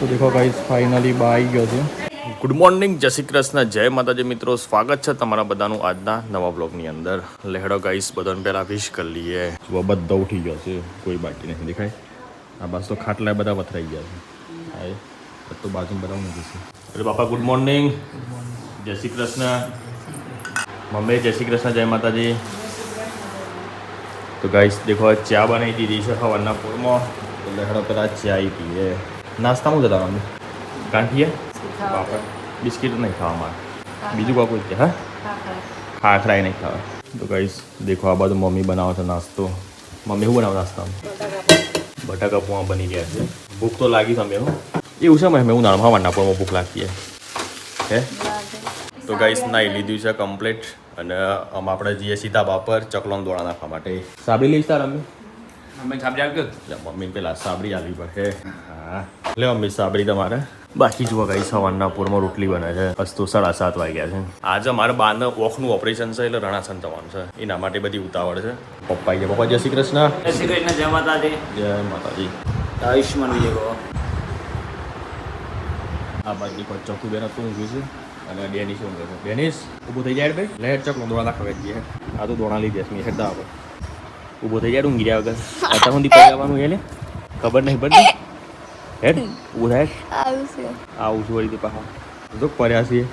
તો દેખો guys finally બા આવી ગયો છે. ગુડ મોર્નિંગ, જય શ્રી કૃષ્ણ, જય માતાજી મિત્રો. સ્વાગત છે તમારા બધાનું આજના નવા બ્લોગની અંદર. લેહડો ગાઈસ બધાને પહેલાં વિશ કરી લઈએ. જો બધા ઉઠી ગયા છે, કોઈ બાકી નથી દેખાય. આ બસ તો ખાટલા બધા વથરાઈ ગયા છે. હા તો બાજુ બધા નથી છે. અરે બાપા ગુડ મોર્નિંગ, જય શ્રી કૃષ્ણ. મમ્મી જય શ્રી કૃષ્ણ, જય માતાજી. તો ગાઈસ દેખો ચા બનાવી દીધી છે સવારના પોરમાં. તો લેહડો પહેલાં ચા પીએ. નાસ્તામાં જતા મમ્મી ગાંઠીએ પાપડ બિસ્કિટ નહીં ખાવા મારે, બીજું કોઈ છે? હા ખાખરાય નહીં ખાવા. તો ગાઈસ દેખો આ બાજુ મમ્મી બનાવે છે નાસ્તો. મમ્મી શું બનાવે નાસ્તામાં? બટાકા પૌવા બની ગયા છે. ભૂખ તો લાગી તમે હું એવું છે મેં હું નાના હવાના પોરમાં ભૂખ લાગતી હે. તો ગાઈસ નાઈ લીધું છે કમ્પ્લીટ અને આપણે જઈએ સીધા બાપર ચકલોન દોડા નાખવા માટે. સાબરી લઈશ તાર મમ્મી પેલા સાબરી આવી પડે. હા લે મમ્મી સાબરી તમારે. બાકી જુઓ ગાઈસ સવારના પોરમાં રોટલી બને છે. અસ્તો 7:30 વાગ્યા છે. આજે મારે બાને ઓખનું ઓપરેશન છે એટલે રણાસન થવાનું છે, એના માટે બધી ઉતાવળ છે. પપ્પા ગયા. પપ્પા જય શ્રી કૃષ્ણ. જય શ્રી કૃષ્ણ, જય માતાજી. જય માતાજી. આયુષ્માન વિજય ભવ. આ બાજુ કોઈ ચોખ્ખું બેન તું ઊંઘ્યું છે અને ડેનિસ શું કહે છે? ડેનિસ ઊભું થઈ જાય ભાઈ. લેટ ચકલો દોડા નાખવા જઈએ. આ તો દોડા લઈ જશે હેડતા આપણે. ઊભો થઈ જાય ઊંઘી રહ્યા વગર. અત્યાર સુધી પડી જવાનું એને ખબર નહીં પડતી. હેડ ઊભું થાય. આવું છું વળી પાછા જો પડ્યા છીએ.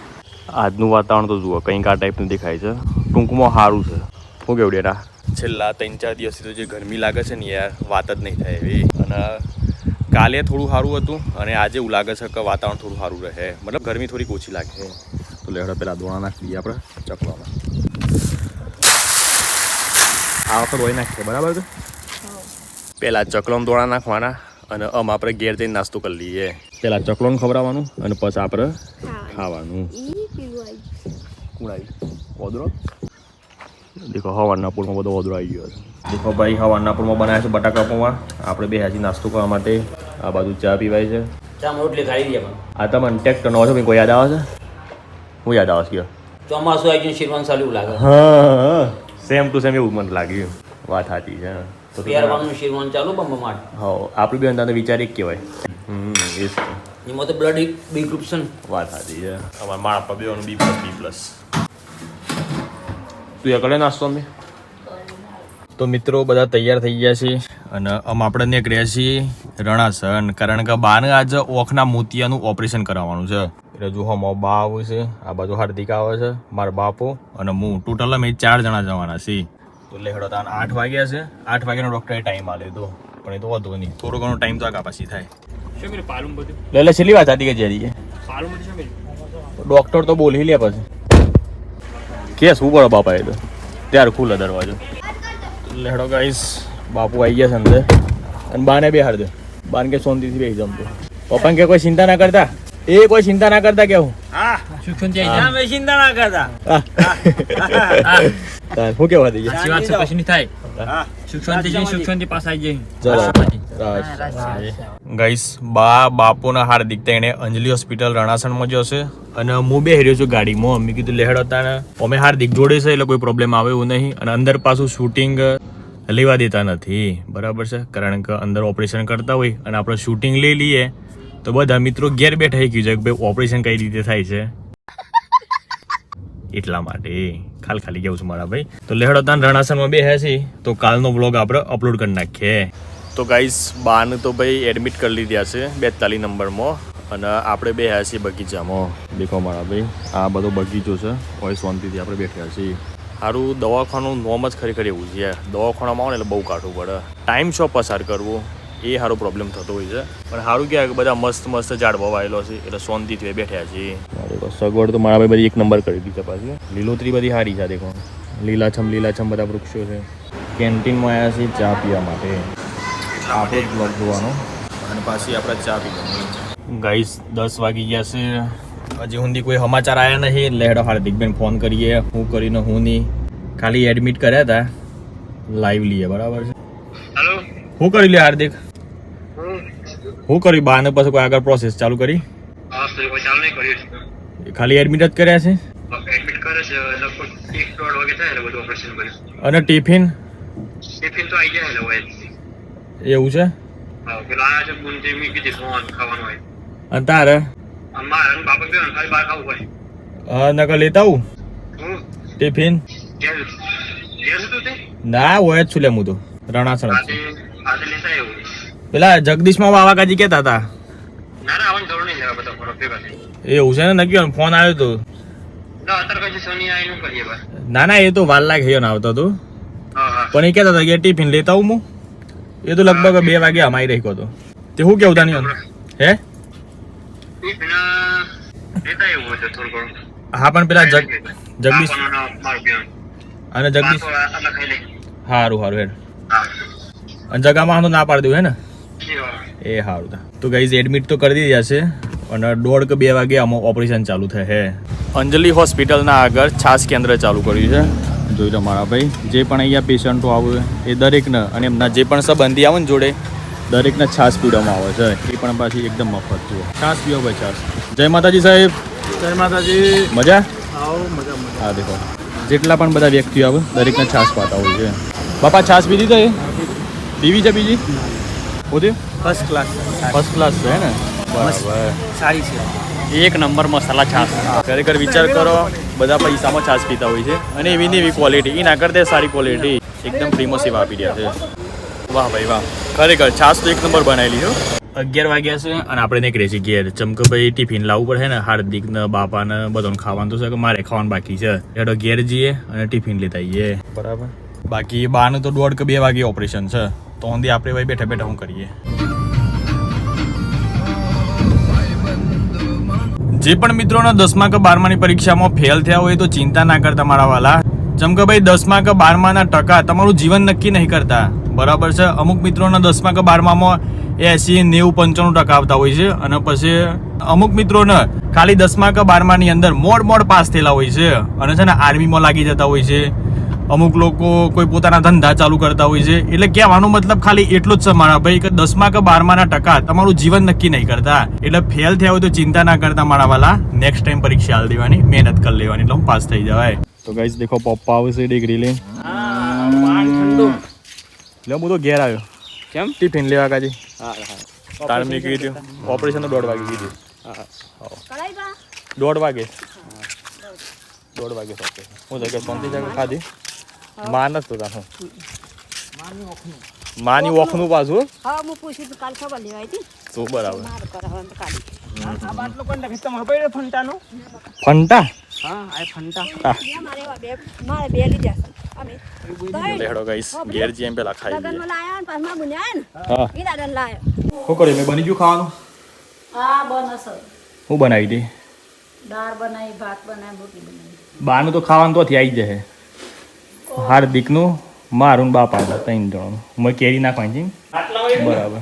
આજનું વાતાવરણ તો જુઓ કંઈક આ ટાઈપનું દેખાય છે. ટૂંકમાં સારું છે. શું કેવું ડેટા? છેલ્લા 3-4 દિવસથી તો જે ગરમી લાગે છે ને યાર વાત જ નહીં થાય એવી. અને કાલે થોડું સારું હતું અને આજે એવું લાગે છે કે વાતાવરણ થોડું સારું રહે, મતલબ ગરમી થોડીક ઓછી લાગે. તો લેવડે પહેલાં દોણા નાખી દઈએ આપણે ચકવામાં. આ વખત હોય નાખીએ બરાબર છે. પહેલાં ચકલોમાં દોણા નાખવાના અને આપણે ઘેર જઈને નાસ્તો કરી લઈએ. પહેલાં ચકલોને ખવડાવવાનું અને પછી આપણે ખાવાનું. ઓદરો દેખો હવાના પૂરમાં બધો ઓદરો આવી ગયો છે. દેખો ભાઈ હવાના પૂરમાં બનાવ્યા છે બટાકા પૌવા. આપણે બે હાજી નાસ્તો કરવા માટે. આ બાજુ ચા પીવાય છે. ચા રોટલી ખાઈ દઈએ. આ તમને ટેક્ટર નો છો કોઈ યાદ આવે છે? હું યાદ આવે છે? ચોમાસું આવી ગયું, શીરવાનું ચાલુ લાગે. હા સેમ ટુ સેમ એવું મને લાગ્યું. વાત સાચી છે. તો પહેરવાનું શીરવાનું ચાલુ બમ્બા માટે. હા આપણે બે અંદાજે વિચાર એક કહેવાય. એ જ એમાં તો બ્લડ બી ગ્રુપ છે ને. વાત સાચી છે. અમારા માળા બેવાનું B+. તું એ કરે નાસ્તો અમે. તો મિત્રો બધા તૈયાર થઈ ગયા છે અને આપણે નીકળ્યા છીએ રણાસન, કારણ કે બાને આજે ઓખના મોતિયાનું ઓપરેશન કરાવવાનું છે. એટલે જો હમો બા આવે છે, આ બાજુ હાર્દિક આવે છે, મારા બાપો અને હું. ટોટલ અમે 4 જણા જવાના છીએ. તો લેહડો તાન 8 વાગ્યા છે. 8 વાગ્યાનો ડૉક્ટરે ટાઈમ આપ્યો હતો પણ એ તો વધુ નહીં, થોડો ઘણો ટાઈમ તો આગા પાછી થાય. શું કર્યું પાલું બધું? એટલે છેલ્લી વાત હતી કે જઈએ પાલું બધું શું કર્યું? ડૉક્ટર તો બોલી લે પછી કે શું પડે બાપા એ તો ત્યારે ખુલ્લો દરવાજો. લેહડો ગાઈસ બાપુ આવી ગયા છે અંદર અને બાને બેહાડ દે. બાને કે શાંતિથી બેસી જમતો. પપ્પાને કે કોઈ ચિંતા ના કરતા, એ કોઈ ચિંતા ના કરતા કેવું? હા સુખન જાય અમે ચિંતા ના કરતા. શું કેવા દઈએ? સાચી વાત છે, પછી નહીં થાય. સુખશાંતિ પાસ આવી જાય. ગાઈસ બા બાપુના હાર્દિક તેને અંજલિ હોસ્પિટલ રણાસણમાં જશે અને હું બે હેર્યો છું ગાડીમાં. અમે કીધું લેહડ હતા ને અમે હાર્દિક જોડે છે એટલે કોઈ પ્રોબ્લેમ આવે એવું નહીં. અને અંદર પાછું શૂટિંગ લેવા દેતા નથી, બરાબર છે, કારણ કે અંદર ઓપરેશન કરતા હોય અને આપણે શૂટિંગ લઈ લઈએ તો બધા મિત્રો ઘેર બેઠા થઈ ગયું છે કે ભાઈ ઓપરેશન કઈ રીતે થાય છે એટલા માટે ખાલી કેવું છું મારા ભાઈ. તો લેહડો તાન રણાસનમાં બે છે તો કાલનો વ્લોગ આપણે અપલોડ કરી નાખીએ. તો ગાઈસ બાને તો ભાઈ એડમિટ કરી લીધા છે 42 નંબરમાં અને આપણે બે છીએ બગીચામાં. દેખો મારા ભાઈ આ બધો બગીચો છે, કોઈ શાંતિથી આપણે બેઠ્યા છીએ. સારું દવાખાનું નોમ જ ખરેખર એવું છે. દવાખાનામાં આવો ને એટલે બહુ કાઢવું પડે, ટાઈમ શો પસાર કરવો એ સારો પ્રોબ્લેમ થતો હોય છે. પણ સારું કહેવાય કે બધા મસ્ત ઝાડવા વાયેલો છે એટલે શાંતિથી બેઠ્યા છીએ. સગવડ તો મારા ભાઈ બધી 1 નંબર કરી દીધી પાછી. લીલોતરી બધી સારી છે. દેખો લીલાછમ બધા વૃક્ષો છે. કેન્ટીનમાં આવ્યા છીએ ચા પીવા માટે. આપણે જ બ્લોગ જોવાનો અને પાછી આપણે ચા પીવાની. ગાઈસ 10 વાગી ગયા છે, હજી સુધી કોઈ સમાચાર આવ્યા નહીં. લેહડો હાર્દિકબેન ફોન કરીએ હું કરીને હું નહીં. ખાલી એડમિટ કર્યા હતા, લાઈવ લઈએ બરાબર છે. હેલો હું કરી લે હાર્દિક? હું કરી બાને પછી કોઈ આગળ પ્રોસેસ ચાલુ કરી? ખાલી એડમિટ જ કર્યા છે. અને ટિફિન તો આવી જાય એવું છે? પેલા આ છે બુંદી મી કીધી ફોન ખાવાનું હોય અને તારે મારા બાપા બે ખાલી બહાર ખાવું પડે નકર લેતા આવું હું ટિફિન ઘેર ઘેર હતું તે ના હોય જ છું લે હું તો રણાસણ જ આજે છું. આજે લેતા એવું પેલા જગદીશમાં વાવાકાજી કહેતા હતા ના ના આવવાની જરૂર નહીં લેવા બધા ફરો ભેગા થઈ એવું છે ને નક્કી ફોન આવ્યો તો ના અત્યારે કઈ સોની આઈ નું કરીએ બસ ના ના એ તો વાર લાગે ને આવતો હતો હા હા પણ એ કહેતા હતા કે ટિફિન લેતા આવું હું એ તો લગભગ 2 વાગે અમારી રહ્યો હતો તે શું કેવું તાની હે લેતા એવું હોય તો થોડું ઘણું હા પણ પેલા જગદીશ અને જગદીશ સારું સારું હેડ અને જગામાં તો ના પાડી દઉં હે ને એ સારું તો ગાઈઝ એડમિટ તો કરી દીધા છે અને 1:30 કે 2 વાગે આમાં ઓપરેશન ચાલુ થશે. અંજલિ હોસ્પિટલના આગળ છાસ કેન્દ્ર ચાલુ કર્યું છે. જોઈ લો મારા ભાઈ, જે પણ અહીંયા પેશન્ટો આવે એ દરેકને અને એમના જે પણ સંબંધી આવે ને જોડે દરેકને છાસ પીવડાવવામાં આવે છે. એ પણ પાછી એકદમ મફત જુઓ. છાસ પીવો ભાઈ છાસ. જય માતાજી સાહેબ. જય માતાજી. મજા? આવો મજા મજા. હા દેખો જેટલા પણ બધા વ્યક્તિઓ આવે દરેકને છાસ પાતા હોય છે. બાપા છાસ પીધી તો એ પીવી છે બીજી પોતે ફર્સ્ટ ક્લાસ છે ને બરાબર સારી છે. એક નંબર મસાલા છાસ. ખરેખર વિચાર કરો બધા પૈસામાં છાસ પીતા હોય છે અને એવી ને એવી ક્વોલિટી એ ના કરતા સારી ક્વોલિટી એકદમ ફેમસ એવા આપી રહ્યા છે. વાહ ભાઈ વાહ, ખરેખર છાસ તો એક નંબર બનાવેલી છે. 11 વાગ્યા છે અને આપણે એક રેસી ઘેર ચમકભાઈ ટિફિન લાવવું પડે ને હાર્દિક ને બાપા ને બધાને ખાવાનું તો છે કે મારે ખાવાનું બાકી છે એટલે ઘેર જઈએ અને ટિફિન લેતા આવીએ. બરાબર. બાકી બાનું તો 1:30 કે 2 વાગે ઓપરેશન છે તો ઓંધી આપણે ભાઈ બેઠા બેઠા શું કરીએ. જે પણ મિત્રોને 10મા કે 12માની પરીક્ષામાં ફેલ થયા હોય તો ચિંતા ના કરતા મારા વાલા. જેમ કે ભાઈ 10મા કે 12માના ટકા તમારું જીવન નક્કી નહીં કરતા. બરાબર છે. અમુક મિત્રોને 10મા કે 12મામાં 80, 90, 95% આવતા હોય છે અને પછી અમુક મિત્રોને ખાલી 10મા કે 12માની અંદર મોડ પાસ થયેલા હોય છે અને છે ને આર્મીમાં લાગી જતા હોય છે. અમુક લોકો કોઈ પોતાના ધંધા ચાલુ કરતા હોય છે. એટલે કહેવાનો મતલબ ખાલી એટલો જ છે મારા ભાઈ કે 10મા કે 12માના ટકા તમારું જીવન નક્કી નહીં કરતા. એટલે ફેલ થયા હોય તો ચિંતા ના કરતા મારા વાલા. નેક્સ્ટ ટાઈમ પરીક્ષા આલી દેવાની, મહેનત કરી લેવાની એટલે હું પાસ થઈ જવાય. તો ગાઈસ દેખો પપ્પા આવશે ડિગ્રી લઈને. ઠંડુ લે હું તો ઘેર આવ્યો. કેમ? ટિફિન લેવા કાજી. હા તાર મેં કીધું ઓપરેશન તો 1:30 વાગે કીધું. 1:30 વાગે. 1:30 વાગે ઓકે. હું જગ્યા શાંતિ જગ્યા ખાધી માન જ તો તારું માની ઓખનું પાછું. હા હું પૂછ્યું કાલ ખબર લેવાય હતી તો બરાબર. માર કરાવવાનું કાઢી આ બાટલો કોણ નાખે તમારે ભાઈ ફંટાનો? ફંટા હા આ ફંટા. મારે બે લીધા છે અમે લેડો ગાઈસ ઘેર જેમ પેલા ખાઈ લઈએ. લગનમાં લાયા ને પાછમાં બુન્યા ને હા એ દાદા લાયો શું કર્યું મેં બની ગયું ખાવાનું? હા બનસ હું બનાવી દે દાળ બનાવી ભાત બનાવી રોટલી બનાવી બાનું તો ખાવાનું તો આવી જશે. હાર્દિકનું મારું બાપા હતા 3 જણનું. મેં કેરી નાખવાની છે બરાબર.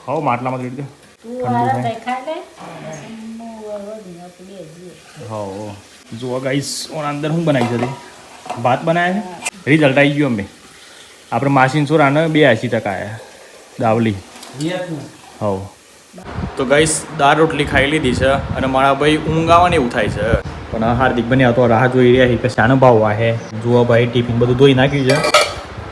હા માટલામાં રેડી દો ઠંડુ થાય. હા જુઓ ગાઈસ ઓન અંદર શું બનાવી છે? ભાત બનાવ્યા છે. રિઝલ્ટ આવી ગયું અમે આપણે માસીન સોરાને 82% આવ્યા દાવલી. હા તો ગાઈસ દાળ રોટલી ખાઈ લીધી છે અને મારા ભાઈ ઊંઘ આવવાને એવું થાય છે પણ હાર્દિક બન્યા તો રાહ જોઈ રહ્યા છે કે શાનો ભાવ વાહે. જુઓ ભાઈ ટિફિન બધું ધોઈ નાખ્યું છે.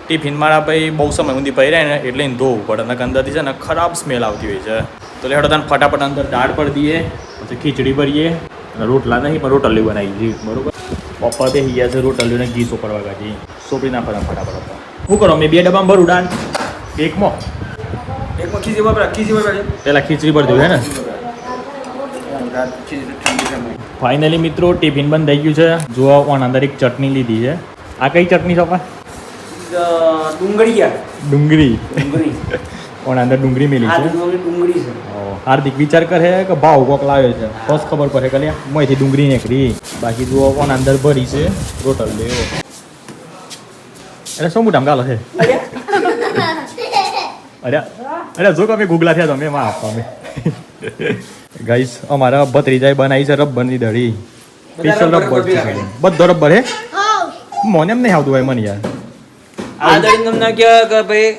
ટિફિન મારા ભાઈ બહુ સમય સુધી પડી રહે ને એટલે એને ધોવું પડે અને અંદરથી છે ને ખરાબ સ્મેલ આવતી હોય છે. તો લેડો તને ફટાફટ અંદર દાળ પર દઈએ પછી ખીચડી ભરીએ અને રોટલા નહીં પણ રોટલી બનાવી દઈએ બરોબર. પપ્પા તે હિયા છે રોટલીને ઘી સોપડવા કાઢી સોપડી નાખવા ફટાફટ. શું કરો મેં 2 ડબ્બામાં ભરું દાળ એકમાં પેલા ખીચડી ભરી દઉં હે ને. ફાઇનલી મિત્રો ટિફિન બંધ થઈ ગયું છે. જો ઓન અંદર એક ચટણી લીધી છે. આ કઈ ચટણી છે પપ્પા? ડુંગળી ઓન અંદર ડુંગળી મેલી છે. હાર્દિક વિચાર કરે કે ભાવ કોક લાવ્યો છે બસ ખબર પડે કે મોંથી ડુંગળી નીકળી. બાકી જુઓ ઓન અંદર ભરી છે રોટલ લેવો એટલે શું મોટા ગાલો છે. અરે જો કે અમે ગુગલા થયા તમે એમાં આપવા અમે ગાઈસ અમારા ભત્રીજાએ બનાવી છે રબરની દળી. સ્પેશિયલ રબર છે બધો રબર હે મને એમ નહીં આવતું હોય મને યાર. આ દળી તમને કે ભાઈ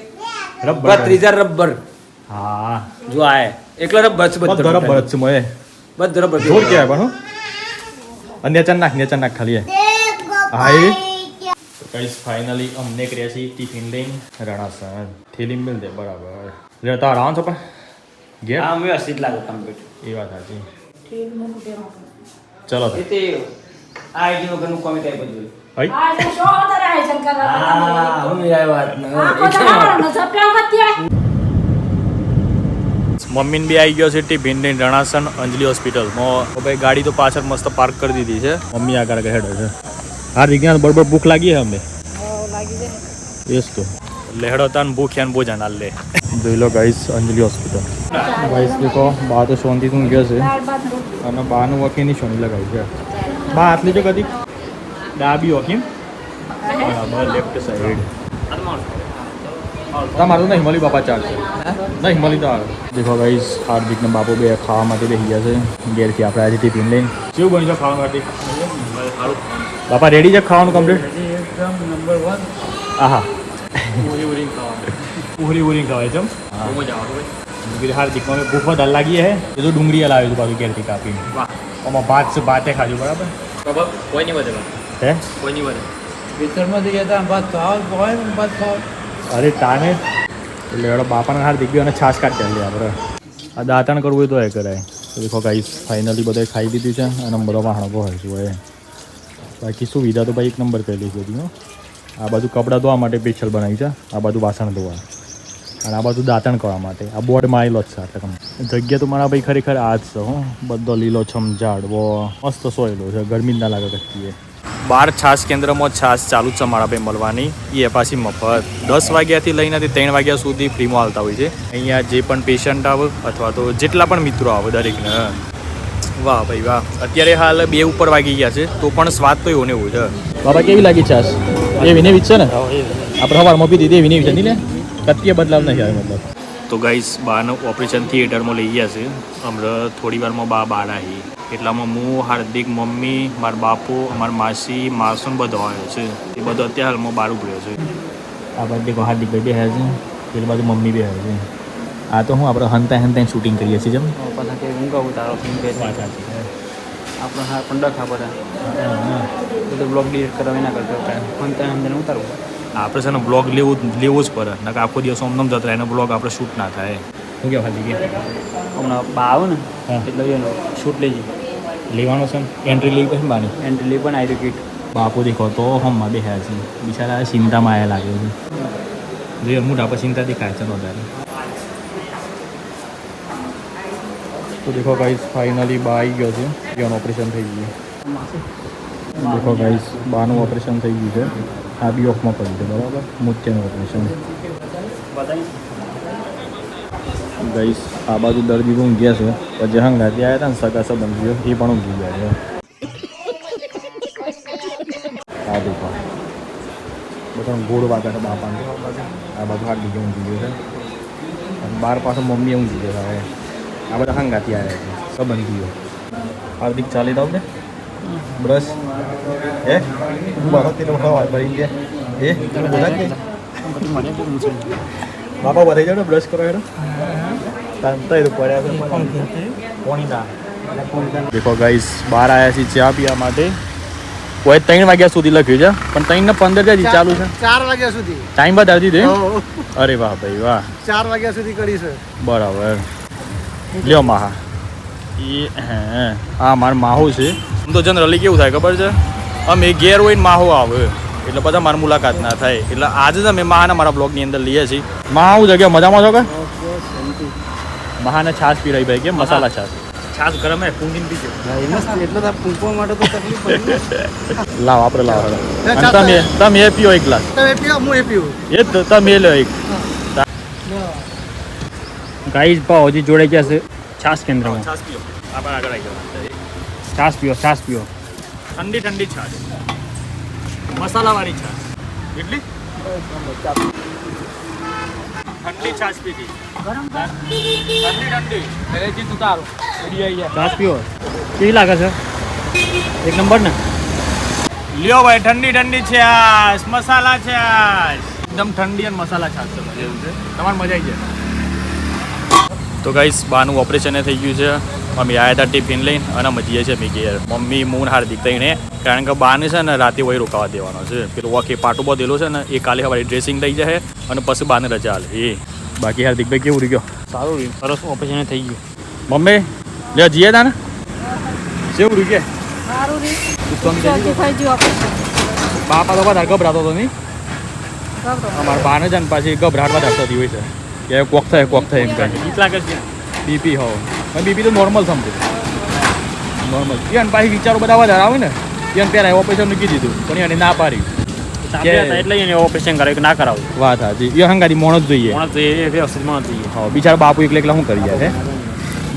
રબર ત્રીજા રબર. હા જો આ એકલો રબર છે બધો રબર જ છે મને બધો રબર જોર કહેવાય પણ અને નેચર નાખ ખાલી હા એ ગાઈસ ફાઇનલી અમને કર્યા છે ટિફિન લઈને રણાસણ થેલી મિલ દે બરાબર. તાર આવો છો પણ ઘેર હા વ્યવસ્થિત લાગે કમ્પ્લીટ એ વાત સાચી ઠીક મૂકું તેમાં. ચલો એ તે આ આઈડી વગરનું કોમેન્ટ આવી બધું ભાઈ આ જે શો વધારે આયોજન કરવા હા હું આ વાત આ બધા હારો ન જપ્યા મત્યા. મમ્મીને બી આવી ગયો છે ટિફિન લઈને રણાસન અંજલિ હોસ્પિટલમાં ભાઈ ગાડી તો પાછળ મસ્ત પાર્ક કરી દીધી છે મમ્મી આગળ હેડે છે હા વિજ્ઞાન બરોબર ભૂખ લાગી છે અમે લાગી જાય એસ તો લેહડો તાન ભૂખ યાન ભોજન હાલ લે જોઈ લો ગાઈસ અંજલિ હોસ્પિટલ ગાઈસ દેખો બા તો શાંતિથી ઊંઘ્યો છે દાળ ભાત રોટલી. અને બાનું વખીની સોની લગાવી છે બા આટલી જો કદી ડાબી વખી બરાબર લેફ્ટ સાઈડ તમારું નહીં મળી બાપા ચાલશે નહીં મળી તો આવે દેખો ગાઈસ હાર્દિક ને બાપુ બે ખાવા માટે બેસી ગયા છે ઘેરથી આપણે આજે ટિફિન લઈને કેવું બન્યું છે ખાવા માટે બાપા રેડી છે ખાવાનું કમ્પ્લીટ એકદમ નંબર 1 આહા પૂરી ઉરી ખાવા ઉહરી ઉહરી ખવાય છે બહુ મજા આવે फिर हार्दिक में भूख बहुत लागी है ये तो डूंगरी हलावे तो बाजू घेर कापी વાહ और बात से बातें खाजू बराबर બાબા કોઈ નહીં વધે है કોઈ નહીં વધે ખેતરમાંથી ગયા હતા ભાત ખાવ હોય ને ભાત ખાવ अरे ताने એટલે એડો બાપાને હાર્દિક બી અને છાશ કાઢ ચાલી આપણે આ દાંતણ કરવું હોય તો એ કરાય તો દેખો ગાઈસ ફાઇનલી બધે ખાઈ દીધું છે અને બધો વાહણો હોય છે હોય બાકી સુવિધા તો ભાઈ એક નંબર કરેલી છે બધી હો આ બાજુ કપડાં ધોવા માટે સ્પેશિયલ બનાવી છે આ બાજુ વાસણ ધોવા અને આ બાજુ દાંતણ કરવા માટે આ બોર્ડમાં આવેલો જ છે આટલે જગ્યા તો મારા ભાઈ ખરેખર આ જ છે હો બધો લીલો છમ ઝાડવો મસ્ત સોયેલો છે ગરમી જ ના લાગે કચ્છી બાર છાસ કેન્દ્રમાં છાસ ચાલુ જ છે મારા ભાઈ મળવાની એ પાછી મફત 10 વાગ્યાથી લઈને 3 વાગ્યા સુધી ફ્રીમાં આવતા હોય છે અહીંયા જે પણ પેશન્ટ આવે અથવા તો જેટલા પણ મિત્રો આવે દરેકને વાહ ભાઈ વાહ અત્યારે હાલ 2 ઉપર વાગી ગયા છે તો પણ સ્વાદ તો એવો ને એવો છે બાબા કેવી લાગી છાસ એ વિનેવી છે ને આપણે સવારમાં પી દીધી વિનેવી છે ને કત્તીએ બદલાવ નહીં આવે મતલબ તો ગાઈસ બાનું ઓપરેશન થિયેટરમાં લઈ ગયા છે હમણાં થોડી વારમાં બા બહાર આવી એટલામાં હું હાર્દિક મમ્મી મારા બાપુ મારા માસી માસુન બધો આવ્યો છે એ બધો અત્યારે હાલમાં બહાર ઉભર્યો છે આ બાજુ દેખો હાર્દિકભાઈ બે છે પેલી બાજુ મમ્મી બે છે આ તો હું આપણે હંતા શૂટિંગ કરીએ છીએ જેમ પાછા કે ઊંઘ ઉતારો વાત સાચી છે આપણે હા પણ ડખા બધા બધું બ્લોગ ડિલીટ કરવા એના કરતા પણ ત્યાં અંદર ઉતારવું આપણે છે ને બ્લોગ લેવું જ પડે નકર આખો દિવસ ઓમ જતા રહે એનો બ્લોગ આપણે શૂટ ના થાય શું કહેવા હાર્દિક હમણાં બા આવે ને હા. એટલે એનો શૂટ લેજે લેવાનો છે એન્ટ્રી લઈ પછી બાની એન્ટ્રી લે પણ આવી કિટ બાપુ દેખો તો હમમાં બેઠા છે બિચારા ચિંતામાં આયા લાગે છે જે મોટા પર ચિંતા દેખાય છે વધારે તો દેખો ગાઈસ ફાઇનલી બા આવી ગયો છે એનું ઓપરેશન થઈ ગયું દેખો ગાઈસ બાનું ઓપરેશન થઈ ગયું છે આ બી ઓફમાં પડ્યું છે બરાબર મોતિયાનું ઓપરેશન ગાઈસ આ બાજુ દર્દી તો ઊંઘ્યા છે પછી હંગાથી આવ્યા હતા ને સગા સંબંધીઓ એ પણ ઊંઘી ગયા છે આ દેખો બધા ગોળ વાગા છે બાપાને આ બાજુ હાથ દીધો ઊંઘી ગયો છે અને બાર પાસે મમ્મી ઊંઘી ગયો હવે આ બધા હંગાથી આવ્યા છે સંબંધીઓ હાર્દિક ચાલી દઉં ને બ્રશ હે બાપા તેનો હવા ભરી ગયા એ બોલા કે બાપા ભરાઈ જાવ ને બ્રશ કરો યાર દેખો ગાઈસ બહાર આવ્યા છીએ ચા પીવા માટે કોઈ 3 વાગ્યા સુધી લખ્યું છે પણ 3 ને 15 જ ચાલુ છે 4 વાગ્યા સુધી ટાઈમ બતાવી દીધો અરે વાહ ભાઈ વાહ 4 વાગ્યા સુધી કરી છે બરાબર લ્યો માહા એ હા મારો માહો છે આમ તો જનરલી કેવું થાય ખબર છે અમે ઘેર હોય ને માહો આવે એટલે બધા મારી મુલાકાત ના થાય એટલે આજે જ અમે મહાના મારા બ્લોગની અંદર લઈએ છીએ મહા હું જગ્યા મજામાં છો કે મહાને છાશ પીરાઈ ભાઈ કે મસાલા છાશ છાશ ગરમ હે કુંડીને પીજો એટલે તો પૂંપવા માટે તો તકલીફ પડી લાવ આપણે લાવ અને તમે એ પીઓ એક ગ્લાસ તમે પીવો હું એ પીવું એ જ તમે લો એક ગાઈસ ભાવ હજી જોડે ગયા છે છાસ કેન્દ્રમાં છાશ પીઓ આપણે આગળ આવી જવા છાસ પીઓ ઠંડી ઠંડી છાશ મસાલાવાળી છાશ કેટલી ઠંડી છાશ પીધી ઠંડી છાસ પીઓ કેવી લાગે છે એક નંબર ને લ્યો ભાઈ ઠંડી ઠંડી છાશ મસાલા છાશ એકદમ ઠંડી અને મસાલા છાશ છે એવું છે તમારે મજા આવી જાય તો ગાઈસ બાનું ઓપરેશન થઈ ગયું છે અમે આવ્યા હતા ટિફિન લઈને અને મજીએ છીએ અમે ઘેર મમ્મી મૂન હાર્દિક થઈને કારણ કે બાને છે ને રાતે વહી રોકાવા દેવાનો છે પેલું વખે પાટો બધેલો છે ને એ કાલે સવારે ડ્રેસિંગ થઈ જાય અને પછી બાને રજા હાલે એ બાકી હાર્દિકભાઈ કેવું રહી ગયો સારું રહ્યું સરસ ઓપરેશન થઈ ગયું. મમ્મી લે જઈએ તા ને કેવું રહ્યું કે સારું રે તું સમજે થઈ ગયું ઓપરેશન. બાપા તો બધા ગભરાતો હતો નહીં ગભરો. અમારા બાને જ પાછી ગભરાટ વધારે થતી હોય છે કે કોક થાય એમ કાંઈ બીક લાગે છે. બીપી હો બીપી તો નોર્મલ સમજે નોર્મલ એને પાછી વિચારો બધા વધારે આવે ને એને પહેલાં ઓપરેશન મૂકી દીધું પણ એને ના પાડી એટલે એને ઓપરેશન કરે કે ના કરાવું. વાત હાજી એ હંગારી મોણ જ જોઈએ માણસ જોઈએ એ વ્યવસ્થિત માણસ જોઈએ. હા બિચારા બાપુ એકલા શું કરી યાર હે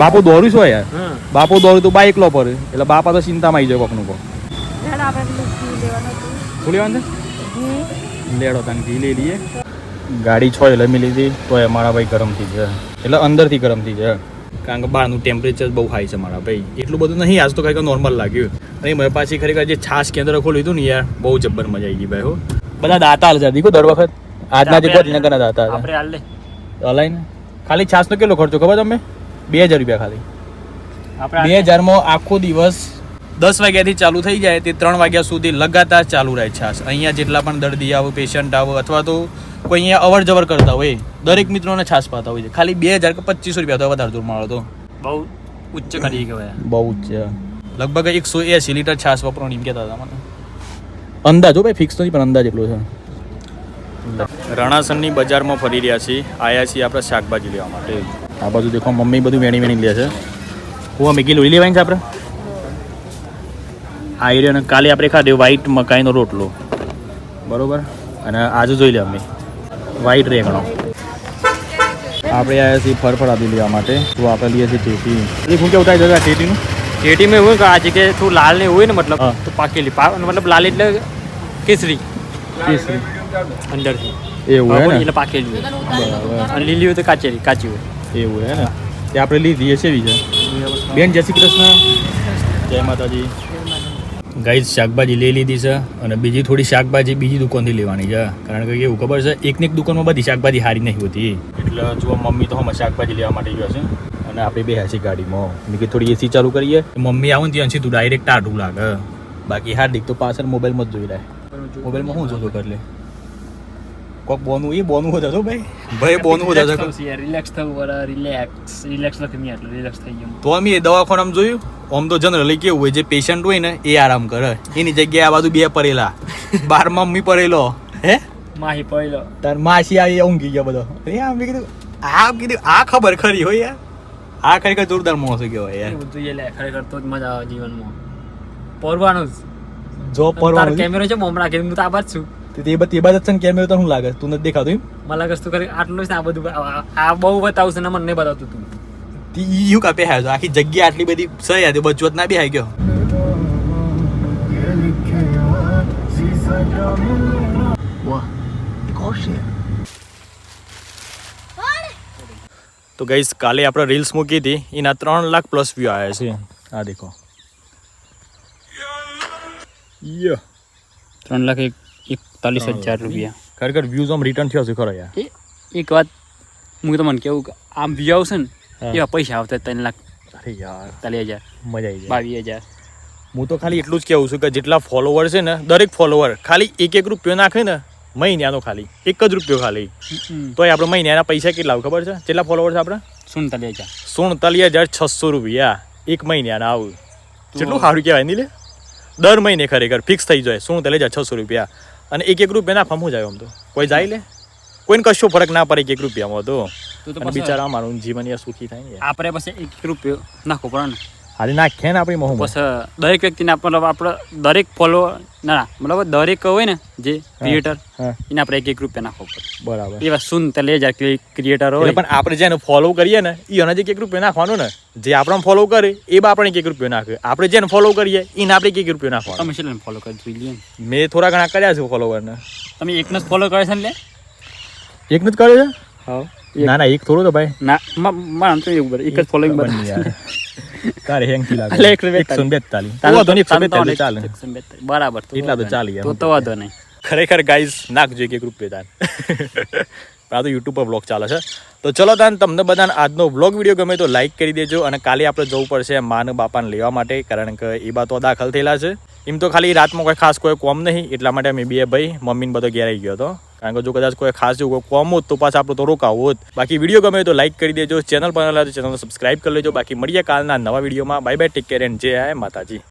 બાપુ દોરું શું યાર હા બાપુ દોરું તો બા એકલો પડે એટલે બાપા તો ચિંતામાં આવી જાય કોકનું કોક હેડ આપણે પેલું ઘી લેવાનું હતું. શું લેવાનું ઘી. છે લેડો તને ઘી લઈ લઈએ ગાડી છો એટલે મેં લીધી તો મારા ભાઈ ગરમ થઈ જાય એટલે અંદરથી ગરમ થઈ જાય કારણ કે બહારનું ટેમ્પરેચર બહુ હાઈ છે મારા ભાઈ એટલું બધું નહીં આજ તો ખરેખર નોર્મલ લાગ્યું અને મેં પાછી ખરેખર જે છાશ કેન્દ્ર ખોલ્યું હતું ને યાર બહુ જબ્બર મજા આવી ગઈ ભાઈ હો બધા દાતા હાલ છે દીકો દર વખત આજના જે ગોધીનગરના દાતા હતા આપણે હાલ લે અલાઈને ખાલી છાશનો કેટલો ખર્ચો ખબર તમે 2000 રૂપિયા ખાલી આપણે 2000 માં આખો દિવસ 10 વાગ્યાથી ચાલુ થઈ જાય તે 3 વાગ્યા સુધી લગાતાર ચાલુ રહે છાશ અહીંયા જેટલા પણ દર્દી આવે પેશન્ટ આવે અથવા તો કોઈ અહીંયા અવર જવર કરતા હોય દરેક મિત્રોને છાશ પાતા હોય છે ખાલી 2000 કે 2500 રૂપિયા તો વધારે દૂર મળો તો બહુ ઉચ્ચ કરી કહેવાય. બહુ જ છે લગભગ 180 લીટર છાશ વાપરવાની એમ કહેતા હતા મને અંદાજો ભાઈ ફિક્સ નથી પણ અંદાજ એટલો છે રણાસનની બજારમાં ફરી રહ્યા છીએ આયા છીએ આપણે શાકભાજી લેવા માટે આ બાજુ દેખો મમ્મી બધું વેણી લે છે હું મેગી લોહી લેવાની છે આપણે આ એરિયાને કાલે આપણે ખાધું વ્હાઈટ મકાઈનો રોટલો બરોબર અને આજે જોઈ લે અમે વ્હાઈટ રેગણો આપણે આવ્યા છીએ ફરફરાદી લેવા માટે તો આપણે લઈએ છીએ ટેટી શું કેવું થાય છે ટેટીનું ટેટીમાં એવું કે આજે કે થોડું લાલ ને હોય ને મતલબ હા. તો પાકેલી મતલબ લાલ એટલે કેસરી કેસરી અંદરથી એવું હે ને એટલે પાકેલી હોય બરાબર અને લીલી હોય તો કાચી હોય. એવું હે ને તે આપણે લીધી છે એવી છે બેન જય શ્રી કૃષ્ણ જય માતાજી ગાઈઝ શાકભાજી લઈ લીધી છે અને બીજી થોડી શાકભાજી બીજી દુકાનથી લેવાની છે કારણ કે એવું ખબર છે એકની એક દુકાનમાં બધી શાકભાજી સારી નહીં હોતી એટલે જો મમ્મી તો હમણાં શાકભાજી લેવા માટે ગયો છે અને આપણે બે હાસી ગાડીમાં મેં કે થોડી એસી ચાલુ કરીએ મમ્મી આવું ને ત્યાં સીધું ડાયરેક્ટ ટાઢું લાગે બાકી હાર્દિક તો પાછળ મોબાઈલમાં જ જોઈ રહે મોબાઈલમાં શું જોતો કરી લે કોક બોનું વધારે ભાઈ બોનું વધારે રિલેક્સ થવું રિલેક્સ લખી એટલે રિલેક્સ થઈ ગયું. તો અમે દવાખાનામાં જોયું આમ તો જનરલી કેવું હોય જે પેશન્ટ હોય ને એ આરામ કરે એની જગ્યાએ આ બાજુ બે પડેલા બાર મમ્મી પડેલો હે માહી પડેલો તાર માસી આવી ઊંઘી ગયા બધો મેં કીધું આ ખબર ખરી હોય યાર આ ખરેખર જોરદાર માણસ કહેવાય યાર એવું જોઈએ લે ખરેખર તો જ મજા આવે જીવનમાં પરવાનું જો પરવાનું કેમેરો છે મમરા કે હું તો આ બાદ છું તે બાદ જ કેમેરો તો શું લાગે તું નથી દેખાતું એમ મને લાગે તું કરી આટલું જ આ બધું આ બહુ બતાવશે ને મને નહીં બતાવતું તું યું કાપે હાય આખી જગ્યા આટલી બધી સહી હતી બચવત ના બી હાઈ ગયો તો ગાઈસ કાલે આપણે રીલ્સ મૂકી હતી એના 3 લાખ પ્લસ વ્યૂ આવ્યા છે આ દેખો 3,41,000 રૂપિયા ખરેખર વ્યૂઝ આમ રિટર્ન થયો છે ખરો યાર એક વાત હું તમને કેવું કે આમ વ્યૂ આવશે ને એવા પૈસા આવતા 3,40,000 અરે યાર 40,000 મજા આવી જાય 22,000 હું તો ખાલી એટલું જ કહેવું છું કે જેટલા ફોલોવર છે ને દરેક ફોલોવર ખાલી એક રૂપિયો નાખે ને મહિનાનો ખાલી 1 જ રૂપિયો ખાલી તોય આપણે મહિનાના પૈસા કેટલા આવે ખબર છે કેટલા ફોલોવર છે આપણે 47,600 રૂપિયા 1 મહિનાના આવું કેટલું સારું કહેવાય નહીં લે દર મહિને ખરેખર ફિક્સ થઈ જાય 47,600 રૂપિયા અને 1 રૂપિયા નાખવા હું જાય આમ તો કોઈ જાય લે કોઈને કશો ફરક ના પડે 1 રૂપિયામાં તો અને બિચારા અમારું જીવન યા સુખી થાય ને આપણે પછી 1 રૂપિયો નાખવો પડે ને હાલી નાખે ને આપણી મોહ પછી દરેક વ્યક્તિને મતલબ આપણે દરેક ફોલોવર ના મતલબ દરેક હોય ને જે ક્રિએટર એને આપણે 1 રૂપિયા નાખવો પડે બરાબર એવા 47,000 ક્રિએટર હોય પણ આપણે જેને ફોલો કરીએ ને એ એના જે 1 રૂપિયો નાખવાનું ને જે આપણને ફોલો કરે એ બા આપણે 1 રૂપિયો નાખે આપણે જેને ફોલો કરીએ એને આપણે 1 રૂપિયો નાખવાનો તમે કેટલાને ફોલો કરી જોઈ લે મેં થોડા ઘણા કર્યા છે ફોલોવરને તમે એકને જ ફોલો કરે છે ને લે એકને જ કર્યો છે હા ના એક થોડું તો ભાઈ ના મારા તો એવું એક જ ફોલોઈંગ બની યાર તારે હેંગ થી લાગે એટલે 142 ચાલે બરાબર એટલા તો ચાલી તો વાંધો નહીં ખરેખર ગાઈઝ નાખજો 1 રૂપિયા દાન આ તો યુટ્યુબ પર વ્લોગ ચાલે છે તો ચલો તાન તમને બધાને આજનો વ્લોગ વિડીયો ગમે તો લાઈક કરી દેજો અને કાલે આપણે જવું પડશે માને બાપાને લેવા માટે કારણ કે એ બા તો દાખલ થયેલા છે એમ તો ખાલી રાતમાં કોઈ ખાસ કોઈ કોમ નહીં એટલા માટે અમે બે ભાઈ મમ્મીને બધો ઘેર આવી ગયો હતો કારણ કે જો કદાચ કોઈ ખાસ એવું કોઈ કોમ હોત તો પાછા આપણો તો રોકાવો હોત. બાકી વિડીયો ગમે તો લાઈક કરી દેજો, ચેનલ પર ચેનલને સબસ્ક્રાઇબ કરી લેજો. બાકી મળીએ કાલના નવા વિડીયોમાં. Bye bye, take care and જય માતાજી.